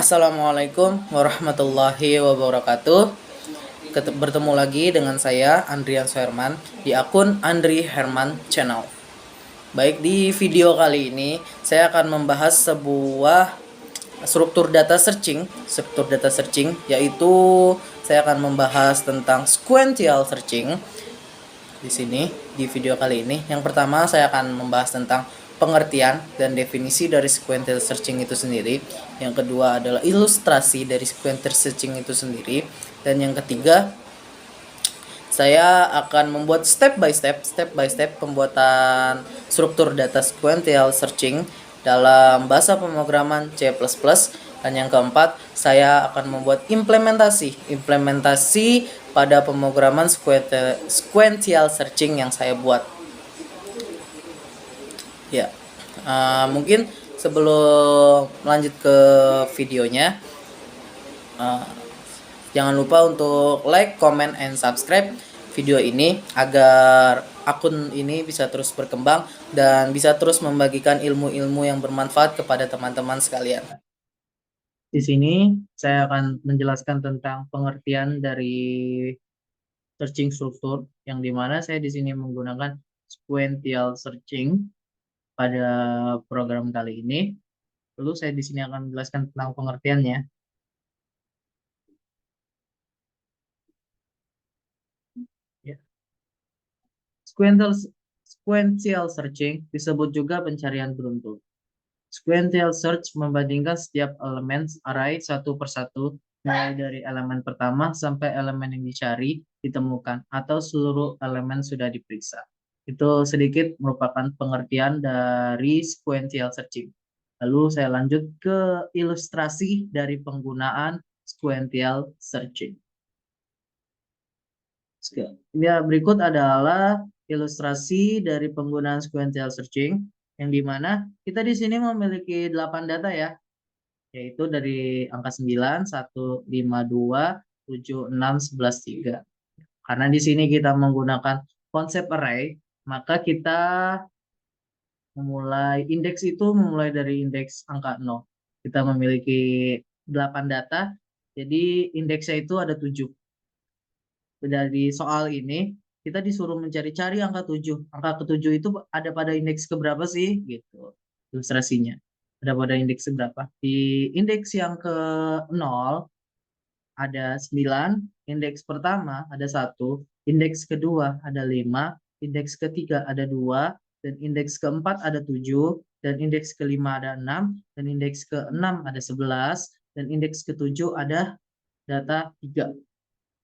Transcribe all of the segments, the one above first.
Assalamualaikum warahmatullahi wabarakatuh. Bertemu lagi dengan saya Andrian Suherman di akun Andri Herman Channel. Baik, di video kali ini saya akan membahas sebuah struktur data searching, yaitu saya akan membahas tentang sequential searching. Di sini di video kali ini, yang pertama saya akan membahas tentang pengertian dan definisi dari sequential searching itu sendiri. Yang kedua adalah ilustrasi dari sequential searching itu sendiri. Dan yang ketiga, saya akan membuat step by step pembuatan struktur data sequential searching dalam bahasa pemrograman C++. Dan yang keempat, saya akan membuat implementasi pada pemrograman sequential searching yang saya buat. Ya, mungkin sebelum lanjut ke videonya, jangan lupa untuk like, comment, and subscribe video ini agar akun ini bisa terus berkembang dan bisa terus membagikan ilmu-ilmu yang bermanfaat kepada teman-teman sekalian. Di sini saya akan menjelaskan tentang pengertian dari searching struktur, yang dimana saya di sini menggunakan sequential searching pada program kali ini. Lalu saya di sini akan menjelaskan tentang pengertiannya. Ya. Sequential searching disebut juga pencarian beruntun. Sequential search membandingkan setiap elemen array satu persatu, mulai dari elemen pertama sampai elemen yang dicari ditemukan atau seluruh elemen sudah diperiksa. Itu sedikit merupakan pengertian dari sequential searching. Lalu saya lanjut ke ilustrasi dari penggunaan sequential searching. Ya, berikut adalah ilustrasi dari penggunaan sequential searching, yang dimana kita di sini memiliki 8 data ya, yaitu dari angka 9, 1, 5, 2, 7, 6, 11, 3. Karena di sini kita menggunakan konsep array, maka kita memulai dari indeks angka 0. Kita memiliki 8 data, jadi indeksnya itu ada 7. Dari soal ini kita disuruh mencari angka 7. Angka ke-7 itu ada pada indeks keberapa sih? Gitu. Ilustrasinya. Ada pada indeks keberapa? Di indeks yang ke-0 ada 9, indeks pertama ada 1, indeks kedua ada 5, indeks ketiga ada 2, dan indeks keempat ada 7, dan indeks kelima ada 6, dan indeks ke-6 ada 11, dan indeks ke-7 ada data 3.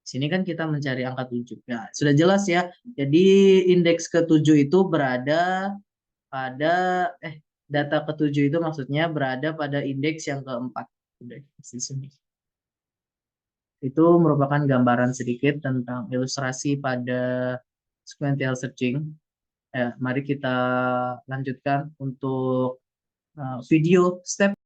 Sini kan kita mencari angka 7. Nah, sudah jelas ya. Jadi indeks ke-7 itu berada pada data ke-7 itu maksudnya berada pada indeks yang ke-4. Itu merupakan gambaran sedikit tentang ilustrasi pada sequential searching. Mari kita lanjutkan untuk video step.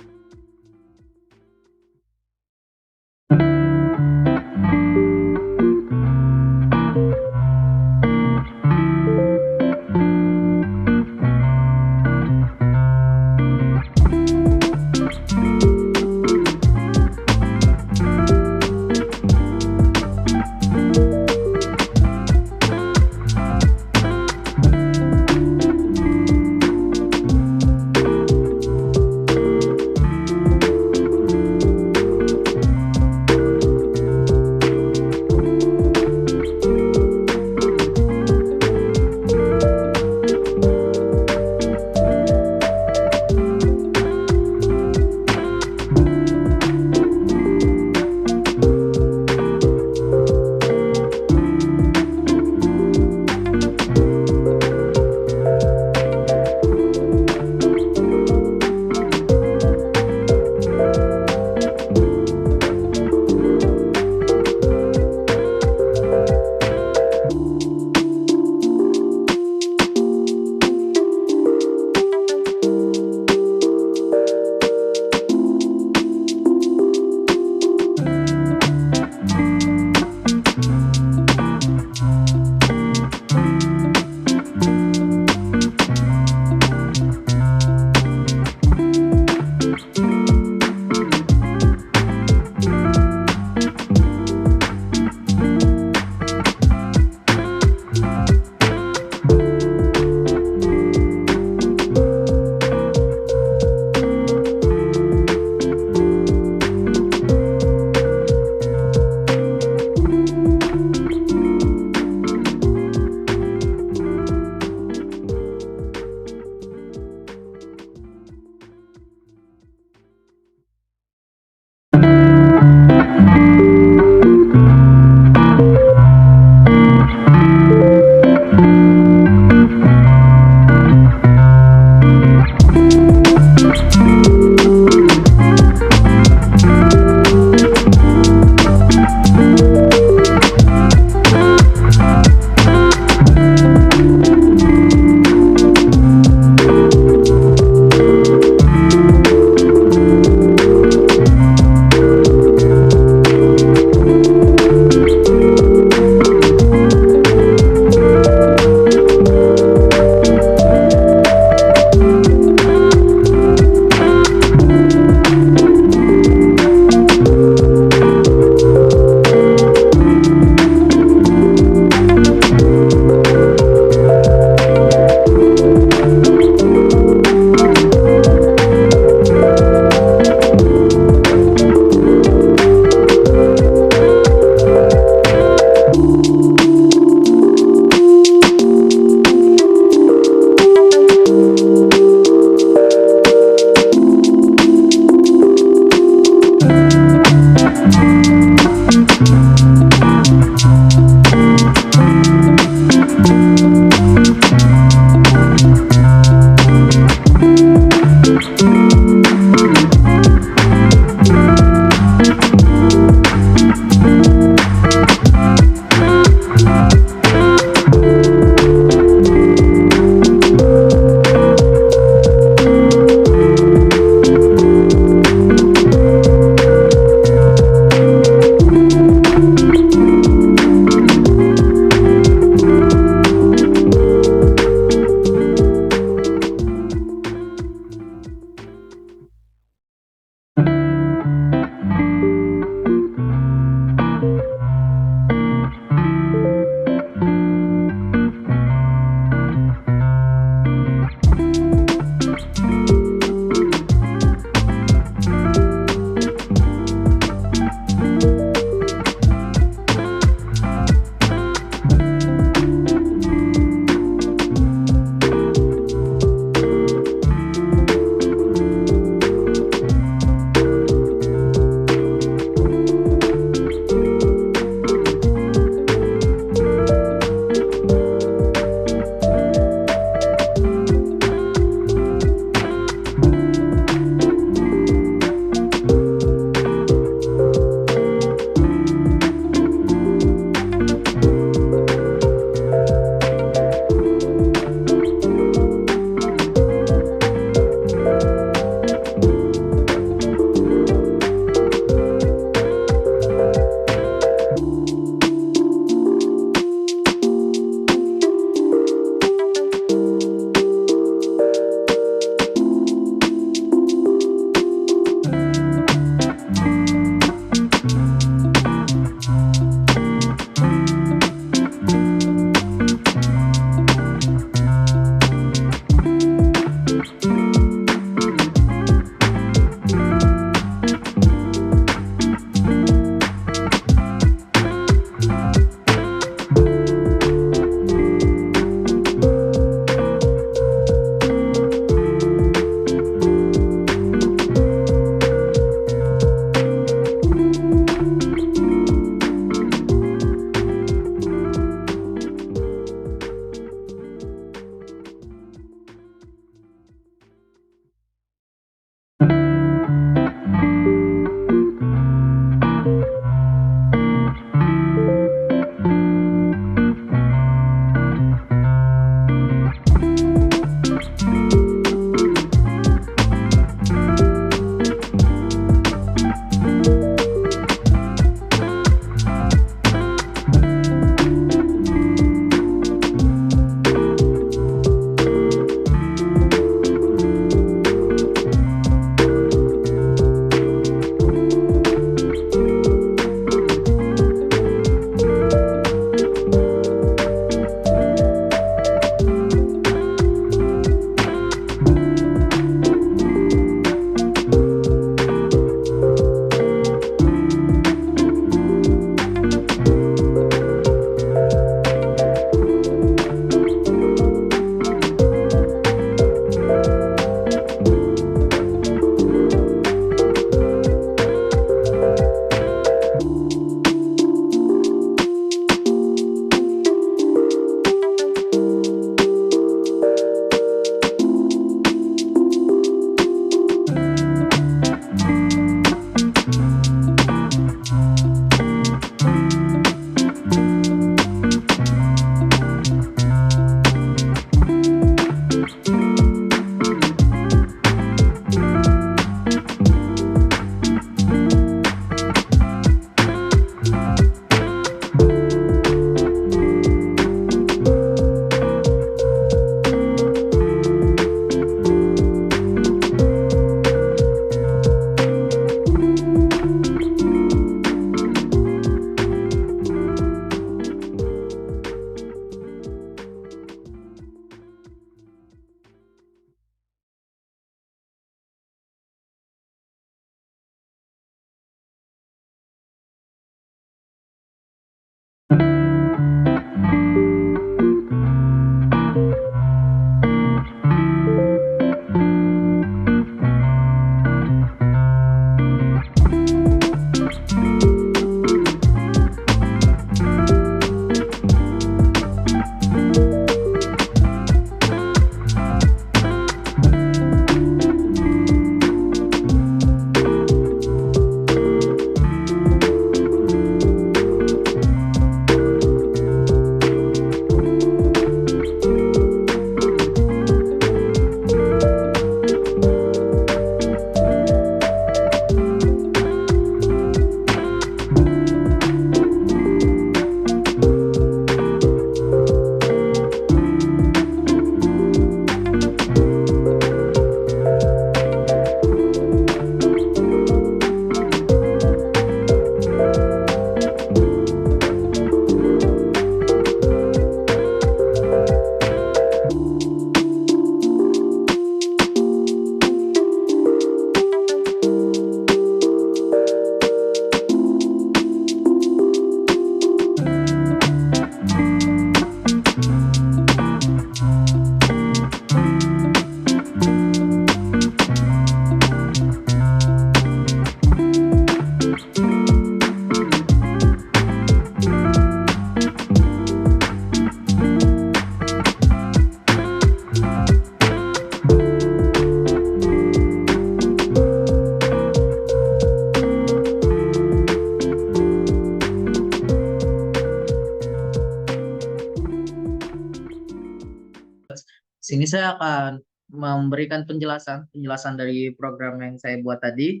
Sini saya akan memberikan penjelasan dari program yang saya buat tadi.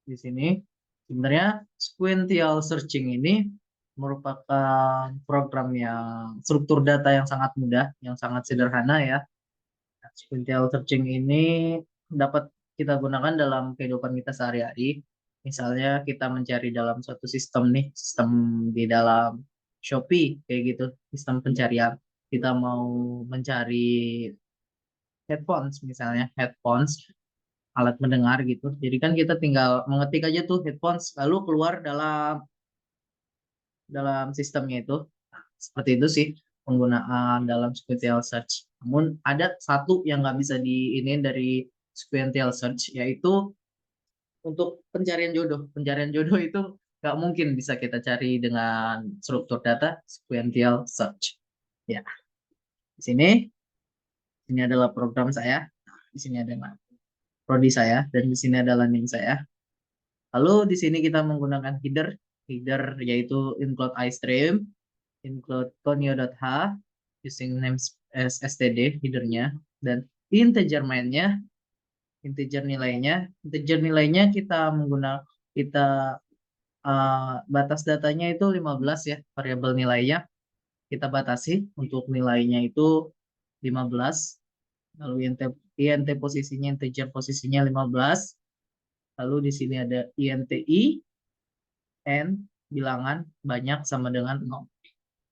Di sini sebenarnya sequential searching ini merupakan program yang struktur data yang sangat mudah, yang sangat sederhana ya. Sequential searching ini dapat kita gunakan dalam kehidupan kita sehari-hari. Misalnya kita mencari dalam suatu sistem nih, sistem di dalam Shopee kayak gitu, sistem pencarian. Kita mau mencari headphones misalnya, headphones alat mendengar gitu. Jadi kan kita tinggal mengetik aja tuh headphones lalu keluar dalam sistemnya itu. Nah, seperti itu sih penggunaan dalam sequential search. Namun ada satu yang nggak bisa diinin dari sequential search, yaitu untuk pencarian jodoh. Pencarian jodoh itu nggak mungkin bisa kita cari dengan struktur data sequential search. Ya, di sini adalah program saya. Di sini ada prodi saya dan di sini ada landing saya. Lalu di sini kita menggunakan header yaitu include iStream, include conio.h, using name as std headernya, dan integer nilainya kita batas datanya itu 15 ya, variabel nilainya kita batasi untuk nilainya itu 15, lalu int posisinya integer posisinya 15, lalu di sini ada inti n bilangan banyak sama dengan 0.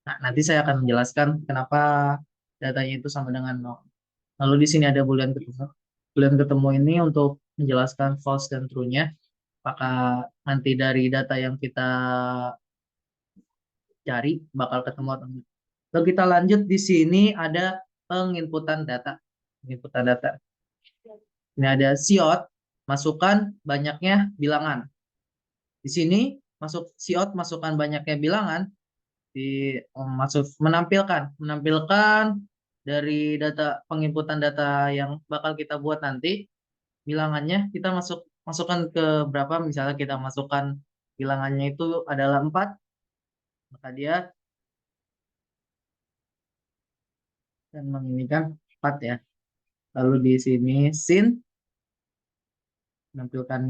Nah, nanti saya akan menjelaskan kenapa datanya itu sama dengan 0. Lalu di sini ada boolean ketemu. Boolean ketemu ini untuk menjelaskan false dan true-nya. Apakah nanti dari data yang kita cari bakal ketemu atau enggak. Lalu kita lanjut di sini ada penginputan data. Penginputan data. Ini ada siot, masukkan banyaknya bilangan. Di sini masuk siot, masukkan banyaknya bilangan, menampilkan dari data penginputan data yang bakal kita buat nanti bilangannya kita masukkan ke berapa, misalnya kita masukkan bilangannya itu adalah 4, maka dia dan menginginkan 4 ya. Lalu di sini sin menampilkan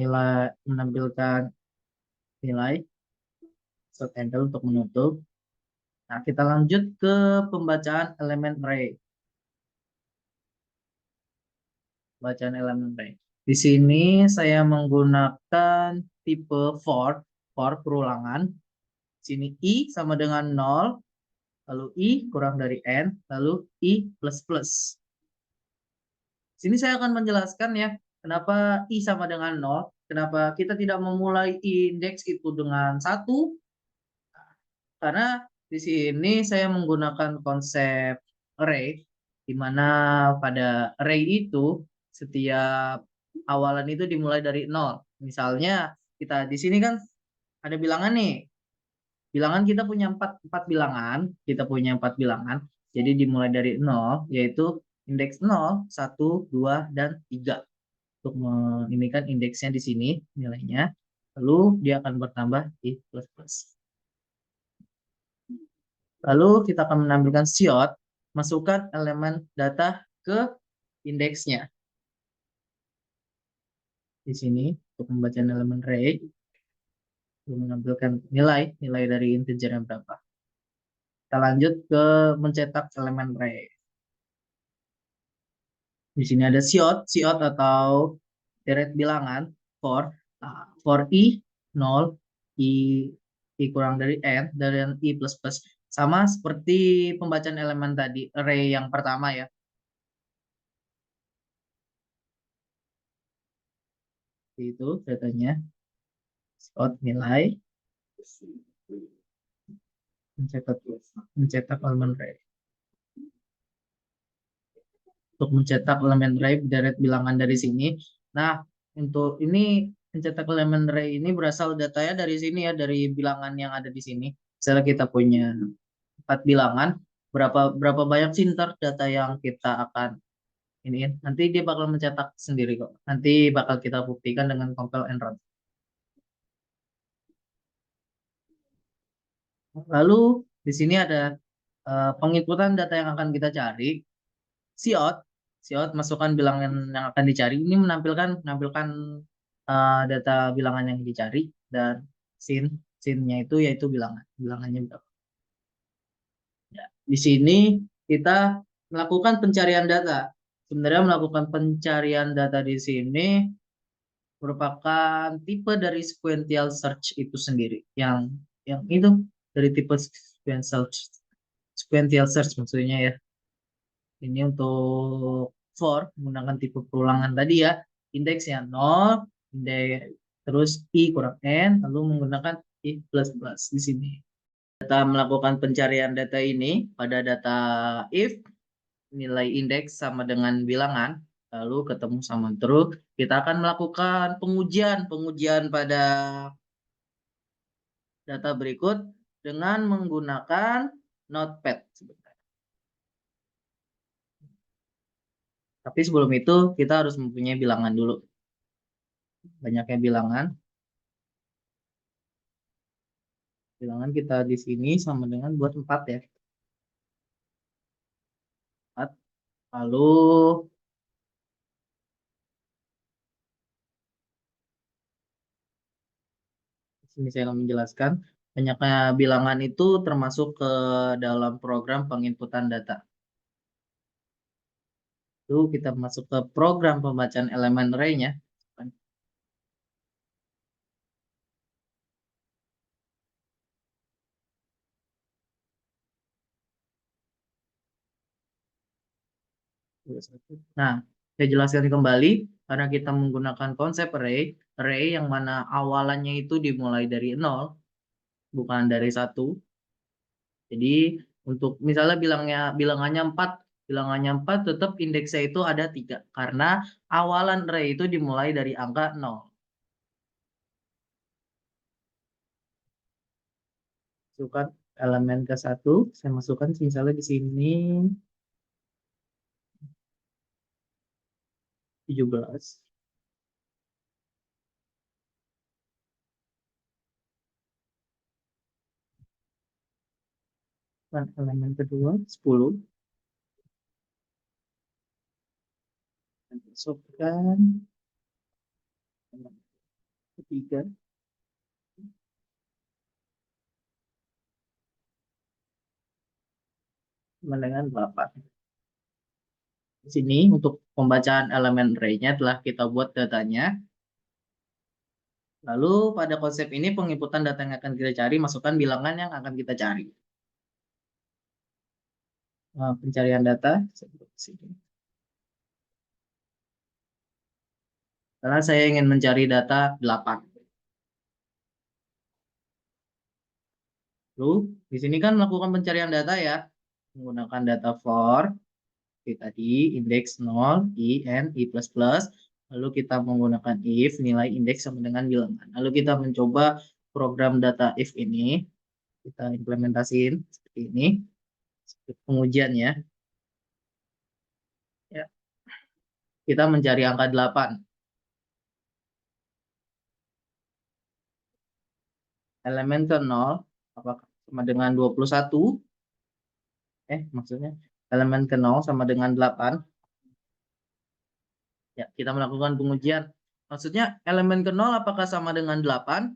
nilai short handle untuk menutup. Nah, kita lanjut ke pembacaan elemen array. Bacaan elemen array. Di sini saya menggunakan tipe for perulangan. Di sini i sama dengan 0, lalu i kurang dari n, lalu i plus plus. Sini saya akan menjelaskan ya, kenapa i sama dengan 0, kenapa kita tidak memulai indeks itu dengan 1, karena di sini saya menggunakan konsep array, di mana pada array itu setiap awalan itu dimulai dari 0. Misalnya kita di sini kan ada bilangan nih. Bilangan kita punya 4 bilangan, Jadi dimulai dari 0, yaitu indeks 0, 1, 2, dan 3. Untuk ini kan indeksnya di sini nilainya. Lalu dia akan bertambah di plus plus. Lalu kita akan menampilkan siot, masukkan elemen data ke indeksnya. Di sini untuk pembacaan elemen array, menampilkan nilai dari integer yang berapa. Kita lanjut ke mencetak elemen array. Di sini ada siot atau deret bilangan for i 0, i kurang dari n, dan i plus plus. Sama seperti pembacaan elemen tadi, array yang pertama ya. Itu datanya. Siot nilai, mencetak elemen array. Untuk mencetak elemen array deret bilangan dari sini. Nah, untuk ini mencetak elemen array ini berasal datanya dari sini ya, dari bilangan yang ada di sini. Misalnya kita punya 4 bilangan, berapa banyak sih ntar data yang kita akan ini, nanti dia bakal mencetak sendiri kok. Nanti bakal kita buktikan dengan compile and run. Lalu di sini ada penginputan data yang akan kita cari. cout, cout masukkan bilangan yang akan dicari. Ini menampilkan data bilangan yang dicari, dan sin-nya itu yaitu bilangannya berapa. Ya, di sini kita melakukan pencarian data. Sebenarnya melakukan pencarian data di sini merupakan tipe dari sequential search itu sendiri. Yang itu dari tipe sequential search maksudnya ya. Ini untuk for menggunakan tipe perulangan tadi ya. Indeksnya 0, indeks terus i kurang n, lalu menggunakan i plus plus di sini. Kita melakukan pencarian data ini pada data if nilai indeks sama dengan bilangan, lalu ketemu sama true, kita akan melakukan pengujian pada data berikut dengan menggunakan notepad. Tapi sebelum itu kita harus mempunyai bilangan dulu. Banyaknya bilangan. Bilangan kita di sini sama dengan buat 4 ya. 4. Lalu sini saya akan menjelaskan banyaknya bilangan itu termasuk ke dalam program penginputan data. Lalu kita masuk ke program pembacaan elemen array-nya. Nah, saya jelaskan kembali karena kita menggunakan konsep array yang mana awalannya itu dimulai dari 0, bukan dari 1. Jadi untuk misalnya bilangannya 4 tetap indeksnya itu ada 3 karena awalan array itu dimulai dari angka 0. Masukkan elemen ke 1, saya masukkan misalnya di sini 17. Dan elemen kedua 10. Masukkan elemen ketiga 8. Di sini untuk pembacaan elemen array-nya telah kita buat datanya. Lalu pada konsep ini penginputan data yang akan kita cari, masukkan bilangan yang akan kita cari. Pencarian data. Karena saya ingin mencari data 8. Lalu di sini kan melakukan pencarian data ya. Menggunakan data for. Tadi indeks 0, i, n, i++. Lalu kita menggunakan if, nilai indeks sama dengan bilangan. Lalu kita mencoba program data if ini. Kita implementasiin seperti ini. Pengujian ya. Kita mencari angka 8. Elemen ke 0, apakah sama dengan 21? Maksudnya elemen ke 0 sama dengan 8. Ya, kita melakukan pengujian. Maksudnya elemen ke 0 apakah sama dengan 8?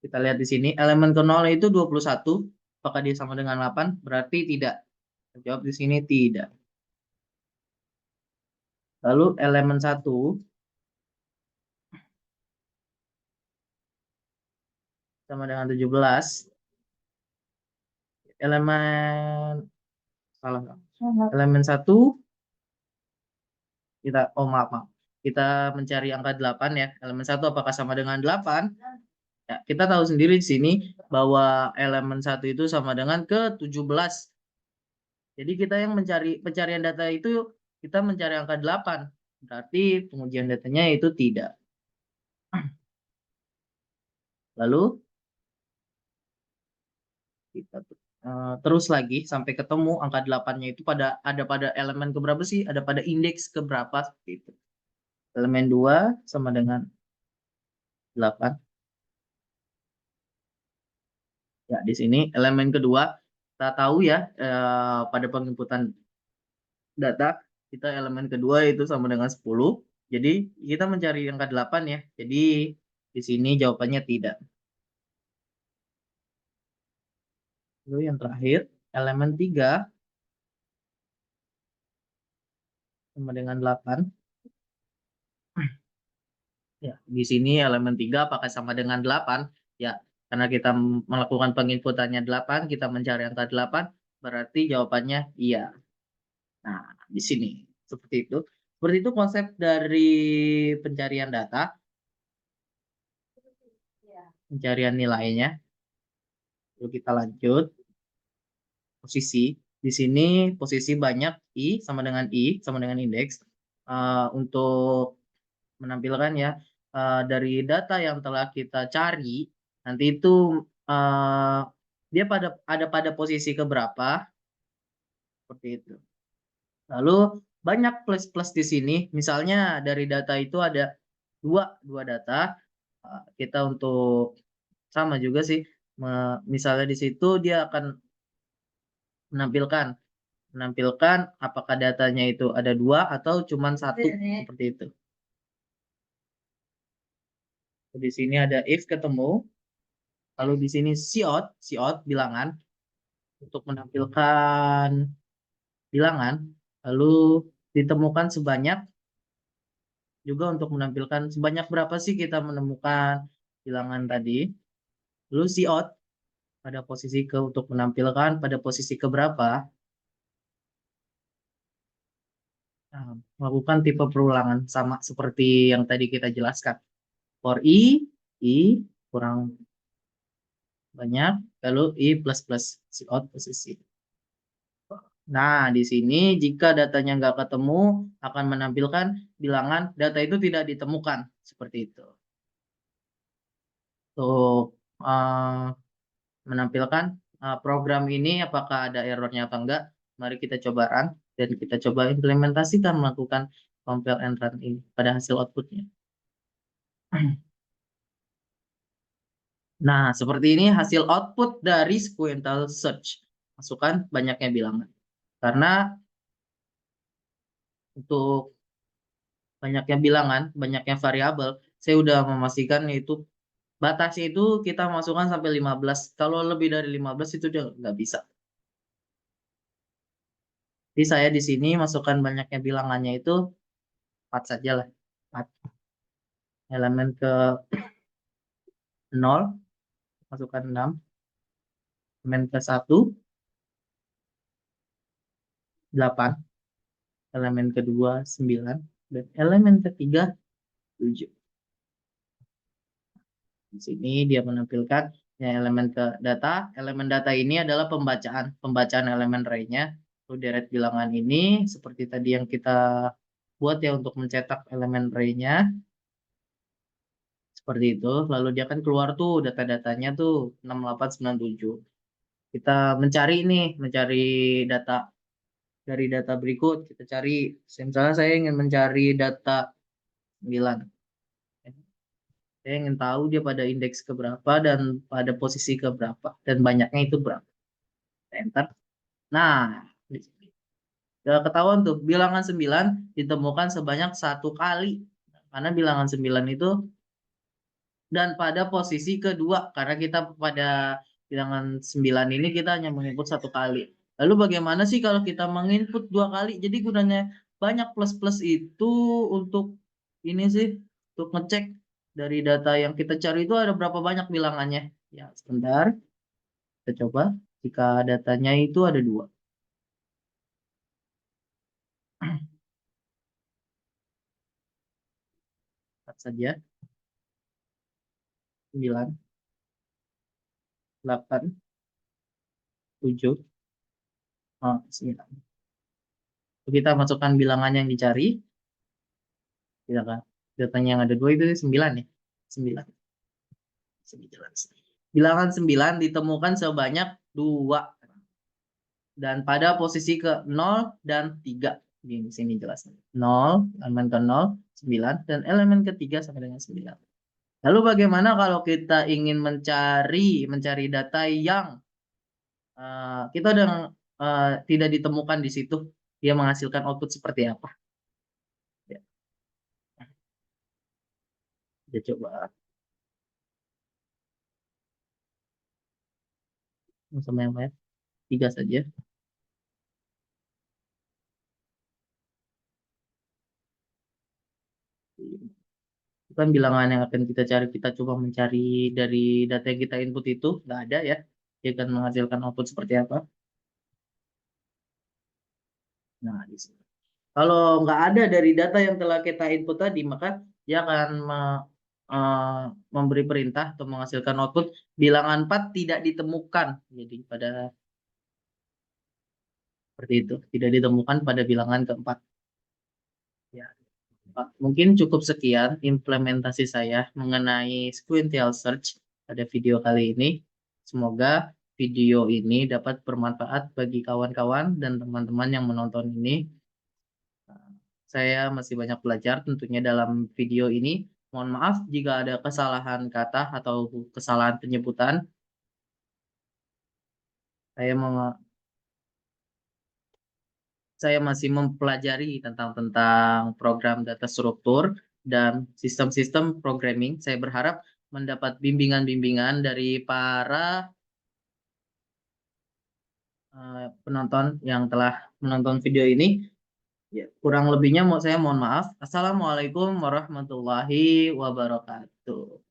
Kita lihat di sini, elemen ke 0 itu 21. Apakah dia sama dengan 8? Berarti tidak. Jawab di sini tidak. Lalu elemen 1 sama dengan 17. Elemen salah. Elemen 1 maaf. Kita mencari angka 8 ya. Elemen 1 apakah sama dengan 8? Ya, kita tahu sendiri di sini bahwa elemen 1 itu sama dengan ke 17. Jadi kita yang mencari pencarian data itu kita mencari angka 8. Berarti pengujian datanya itu tidak. Lalu kita terus lagi sampai ketemu angka 8-nya itu ada pada elemen keberapa sih? Ada pada indeks keberapa seperti itu. Elemen 2 sama dengan 8. Ya, di sini elemen kedua kita tahu ya, pada penginputan data kita elemen kedua itu sama dengan 10. Jadi kita mencari angka 8 ya. Jadi di sini jawabannya tidak. Lalu yang terakhir, elemen 3 sama dengan 8. Ya, di sini elemen 3 apakah sama dengan 8? Ya, karena kita melakukan penginputannya 8, kita mencari angka 8, berarti jawabannya iya. Nah, di sini seperti itu. Seperti itu konsep dari pencarian data, pencarian nilainya. Lalu kita lanjut posisi. Di sini posisi banyak I sama dengan indeks. Untuk menampilkan ya, dari data yang telah kita cari, nanti itu dia ada pada posisi keberapa seperti itu. Lalu banyak plus-plus di sini. Misalnya dari data itu ada dua data. Kita untuk sama juga sih. Misalnya di situ dia akan menampilkan menampilkan apakah datanya itu ada dua atau cuma satu seperti itu. Di sini ada if ketemu, lalu di sini cout bilangan untuk menampilkan bilangan, lalu ditemukan sebanyak juga untuk menampilkan sebanyak berapa sih kita menemukan bilangan tadi. Lalu cout pada posisi ke untuk menampilkan pada posisi keberapa. Nah, melakukan tipe perulangan sama seperti yang tadi kita jelaskan. For I kurang banyak, lalu I plus plus cout posisi. Nah, di sini jika datanya nggak ketemu, akan menampilkan bilangan data itu tidak ditemukan. Seperti itu. Untuk menampilkan program ini apakah ada errornya atau enggak, mari kita coba run dan kita coba implementasikan melakukan compare and run ini pada hasil outputnya. Nah, seperti ini hasil output dari sequential search. Masukkan banyaknya bilangan. Karena untuk banyaknya bilangan, banyaknya variabel, saya udah memastikan itu batasnya itu kita masukkan sampai 15. Kalau lebih dari 15 itu udah nggak bisa. Jadi saya di sini masukkan banyaknya bilangannya itu 4 saja lah. 4. Elemen ke 0, masukkan 6. Elemen ke 1, 8. Elemen kedua, 9. Dan elemen ketiga, 7. Di sini dia menampilkan ya, elemen ke data. Elemen data ini adalah pembacaan elemen array-nya. Lalu deret bilangan ini seperti tadi yang kita buat ya untuk mencetak elemen array-nya. Seperti itu. Lalu dia akan keluar tuh data-datanya tuh 6897. Kita mencari data dari data berikut. Kita cari, misalnya saya ingin mencari data 9. Saya ingin tahu dia pada indeks keberapa dan pada posisi keberapa dan banyaknya itu berapa. Enter. Nah, udah ketahuan tuh bilangan 9 ditemukan sebanyak 1 kali. Karena bilangan 9 itu dan pada posisi kedua karena kita pada bilangan 9 ini kita hanya menginput 1 kali. Lalu bagaimana sih kalau kita menginput 2 kali? Jadi gunanya banyak plus-plus itu untuk ini sih untuk ngecek dari data yang kita cari itu ada berapa banyak bilangannya. Ya, sebentar. Kita coba jika datanya itu ada 2. Lihat saja. 9, 8, 7, 9. Kita masukkan bilangan yang dicari. Bilangan datanya yang ada 2 itu 9 ya. 9. Bilangan 9 ditemukan sebanyak 2. Dan pada posisi ke 0 dan 3. Di sini jelas. 0, elemen ke 0, 9. Dan elemen ketiga sampai dengan 9. Lalu bagaimana kalau kita ingin mencari data yang kita udah tidak ditemukan di situ dia menghasilkan output seperti apa. Ya, kita coba sama yang lain, tiga saja. Bukan bilangan yang akan kita cari, kita coba mencari dari data yang kita input itu, nggak ada ya. Dia akan menghasilkan output seperti apa. Nah, di sini. Kalau nggak ada dari data yang telah kita input tadi, maka dia akan eh, memberi perintah atau menghasilkan output bilangan 4 tidak ditemukan. Jadi pada seperti itu, tidak ditemukan pada bilangan keempat. Ya. Pak, mungkin cukup sekian implementasi saya mengenai Squintial Search pada video kali ini. Semoga video ini dapat bermanfaat bagi kawan-kawan dan teman-teman yang menonton ini. Saya masih banyak belajar tentunya dalam video ini. Mohon maaf jika ada kesalahan kata atau kesalahan penyebutan. Saya mau saya masih mempelajari tentang program data struktur dan sistem-sistem programming. Saya berharap mendapat bimbingan-bimbingan dari para penonton yang telah menonton video ini. Ya, kurang lebihnya saya mohon maaf. Assalamualaikum warahmatullahi wabarakatuh.